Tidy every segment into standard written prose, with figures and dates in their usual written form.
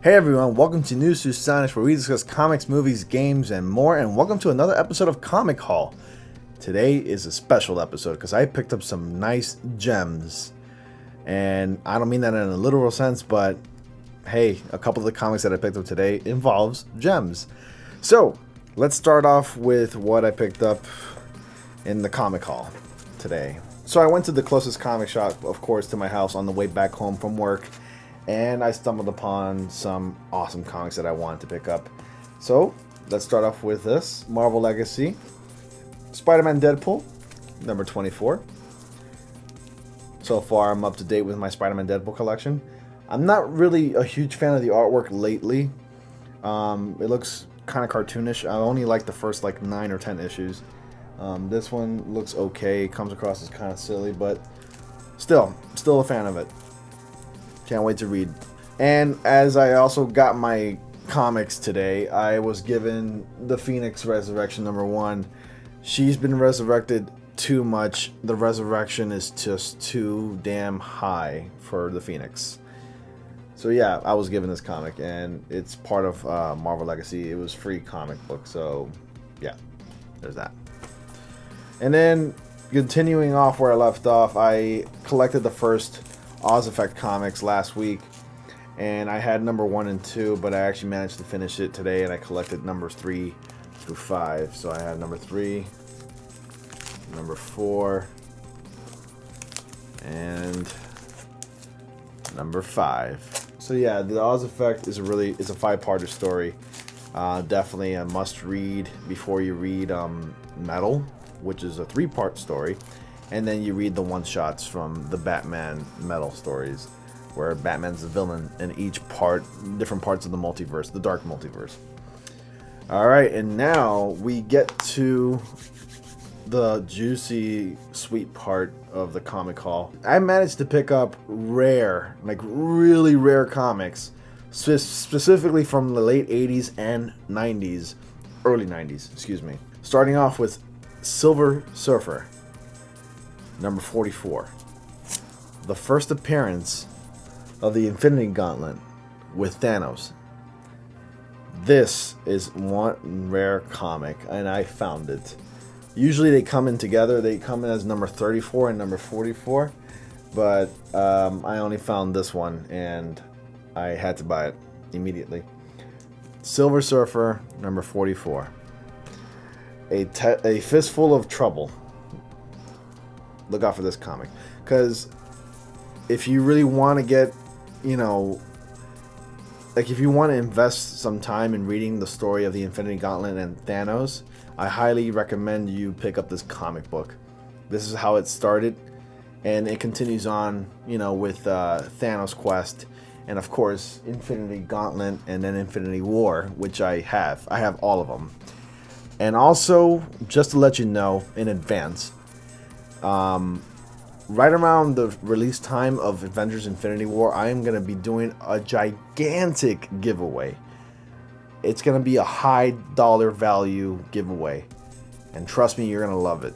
Hey everyone, welcome to News to Astonish, where we discuss comics, movies, games, and more, and welcome to another episode of Comic Haul. Today is a special episode because I picked up some nice gems, and I don't mean that in a literal sense, but hey, a couple of the comics that I picked up today involves gems. So, let's start off with what I picked up in the Comic Haul today. So I went to the closest comic shop, of course, to my house on the way back home from work, and I stumbled upon some awesome comics that I wanted to pick up. So, let's start off with this. Marvel Legacy. Spider-Man Deadpool, number 24. So far, I'm up to date with my Spider-Man Deadpool collection. I'm not really a huge fan of the artwork lately. It looks kind of cartoonish. I only like the first 9 or 10 issues. This one looks okay. Comes across as kind of silly, but still a fan of it. Can't wait to read. And as I also got my comics today, I was given the Phoenix Resurrection number 1. She's been resurrected too much. The resurrection is just too damn high for the Phoenix. So yeah, I was given this comic, and it's part of Marvel Legacy. It was free comic book, so yeah, there's that. And then, continuing off where I left off, I collected the first Oz Effect comics last week, and I had number 1 and 2, but I actually managed to finish it today, and I collected numbers 3 through 5. So I had number 3, number 4, and number 5. So yeah, the Oz Effect is a 5-parter story. Definitely a must-read before you read Metal, which is a 3-part story. And then you read the one-shots from the Batman Metal stories, where Batman's the villain in each part, different parts of the multiverse, the dark multiverse. Alright, and now we get to the juicy, sweet part of the comic haul. I managed to pick up rare, really rare comics, specifically from the late 80s and 90s, early 90s, excuse me. Starting off with Silver Surfer, number 44. The first appearance of the Infinity Gauntlet with Thanos. This is one rare comic, and I found it. Usually they come in together. They come in as number 34 and number 44, but I only found this one, and I had to buy it immediately. Silver Surfer, number 44. A Fistful of Trouble. Look out for this comic, because if you really want to get, if you want to invest some time in reading the story of the Infinity Gauntlet and Thanos, I highly recommend you pick up this comic book. This is how it started, and it continues on, with Thanos Quest, and of course Infinity Gauntlet, and then Infinity War, which I have. I have all of them. And also, just to let you know in advance, right around the release time of Avengers Infinity War, I am going to be doing a gigantic giveaway. It's going to be a high dollar value giveaway, and trust me, you're going to love it.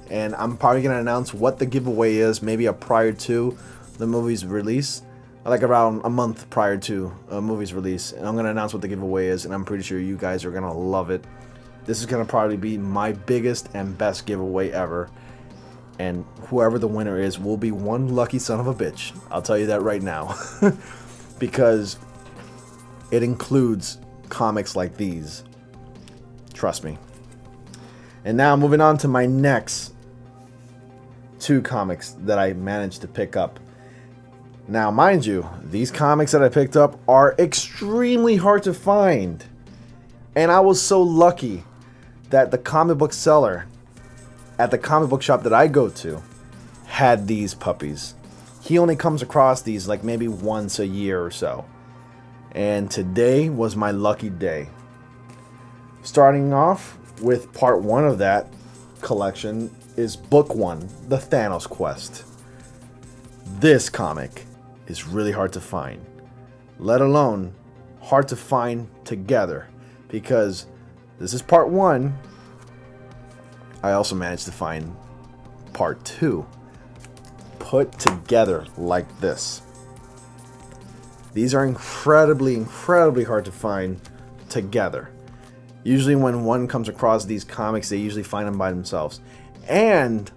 And I'm probably going to announce what the giveaway is maybe prior to the movie's release, like around a month prior to a movie's release, and I'm going to announce what the giveaway is, and I'm pretty sure you guys are going to love it. This is going to probably be my biggest and best giveaway ever. And whoever the winner is will be one lucky son of a bitch. I'll tell you that right now. Because it includes comics like these. Trust me. And now moving on to my next 2 comics that I managed to pick up. Now, mind you, these comics that I picked up are extremely hard to find. And I was so lucky that the comic book seller at the comic book shop that I go to had these puppies. He only comes across these maybe once a year or so. And today was my lucky day. Starting off with part 1 of that collection is book 1, the Thanos Quest. This comic is really hard to find, let alone hard to find together, because this is part 1. I also managed to find part 2 put together like this. These are incredibly hard to find together. Usually when one comes across these comics, they usually find them by themselves. And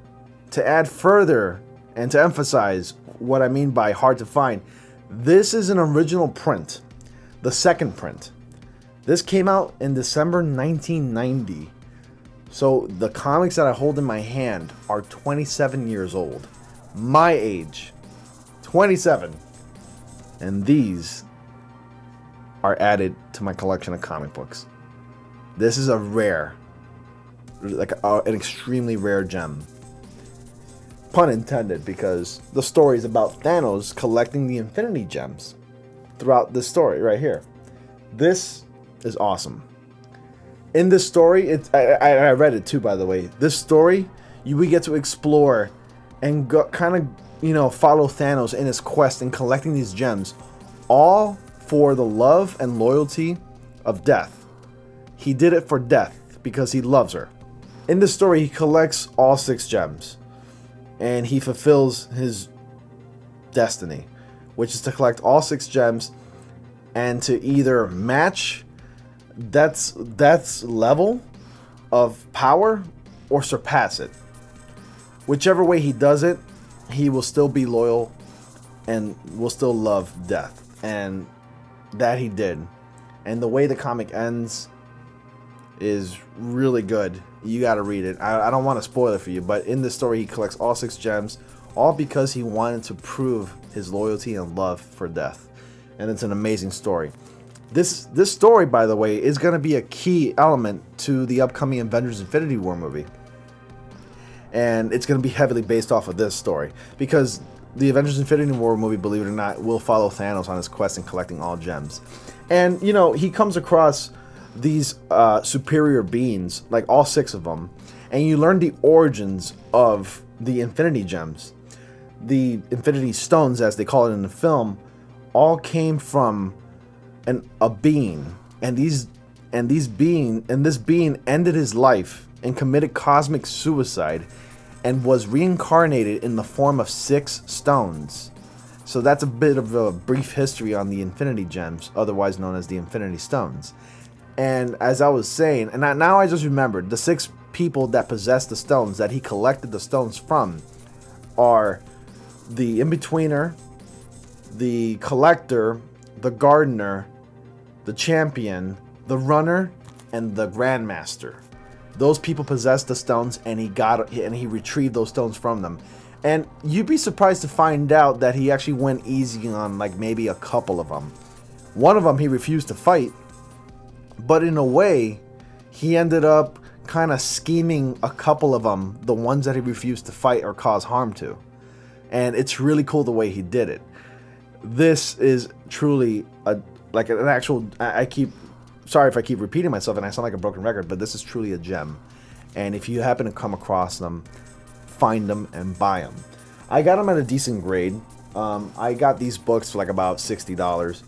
to add further and to emphasize what I mean by hard to find, this is an original print, the second print. This came out in December 1990. So the comics that I hold in my hand are 27 years old. My age, 27. And these are added to my collection of comic books. This is a rare, like an extremely rare gem. Pun intended, because the story is about Thanos collecting the Infinity Gems throughout this story right here. This is awesome. In this story, I read it too, by the way. This story, we get to explore and kind of, follow Thanos in his quest in collecting these gems, all for the love and loyalty of Death. He did it for Death because he loves her. In this story, he collects all 6 gems, and he fulfills his destiny, which is to collect all 6 gems and to either match Death's level of power or surpass it. Whichever way he does it, he will still be loyal and will still love Death. And that he did. And the way the comic ends is really good. You gotta read it. I don't want to spoil it for you, but in this story he collects all 6 gems, all because he wanted to prove his loyalty and love for Death. And it's an amazing story. This story, by the way, is going to be a key element to the upcoming Avengers Infinity War movie. And it's going to be heavily based off of this story, because the Avengers Infinity War movie, believe it or not, will follow Thanos on his quest in collecting all gems. And, he comes across these superior beings, like all 6 of them, and you learn the origins of the Infinity Gems. The Infinity Stones, as they call it in the film, all came from a being, and this being ended his life and committed cosmic suicide and was reincarnated in the form of 6 stones. So that's a bit of a brief history on the Infinity Gems, otherwise known as the Infinity Stones. And as I was saying, and now I just remembered, the 6 people that possess the stones, that he collected the stones from, are the In-Betweener, the Collector, the Gardener, the Champion, the Runner, and the Grandmaster. Those people possessed the stones, and he retrieved those stones from them. And you'd be surprised to find out that he actually went easy on like maybe a couple of them. One of them he refused to fight, but in a way, he ended up kind of scheming a couple of them, the ones that he refused to fight or cause harm to. And it's really cool the way he did it. This is truly an actual. Sorry if I keep repeating myself and I sound like a broken record, but this is truly a gem. And if you happen to come across them, find them and buy them. I got them at a decent grade. I got these books for like about $60,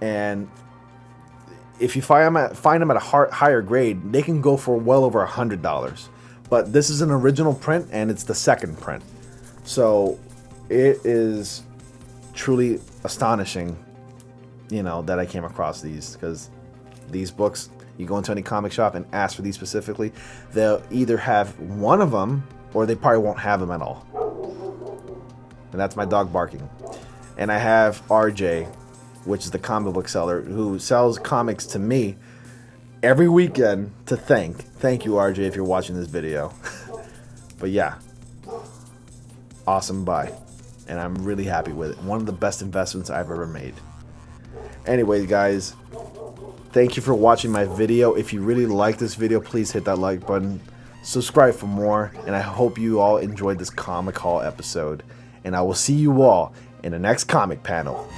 and if you find them at a higher grade, they can go for well over $100. But this is an original print, and it's the second print, so it is truly astonishing, that I came across these, because these books, you go into any comic shop and ask for these specifically, they'll either have one of them or they probably won't have them at all. And that's my dog barking. And I have RJ, which is the comic book seller, who sells comics to me every weekend to thank. Thank you, RJ, if you're watching this video. But yeah, awesome buy. And I'm really happy with it. One of the best investments I've ever made. Anyways, guys, thank you for watching my video. If you really like this video, please hit that like button. Subscribe for more. And I hope you all enjoyed this comic haul episode. And I will see you all in the next comic panel.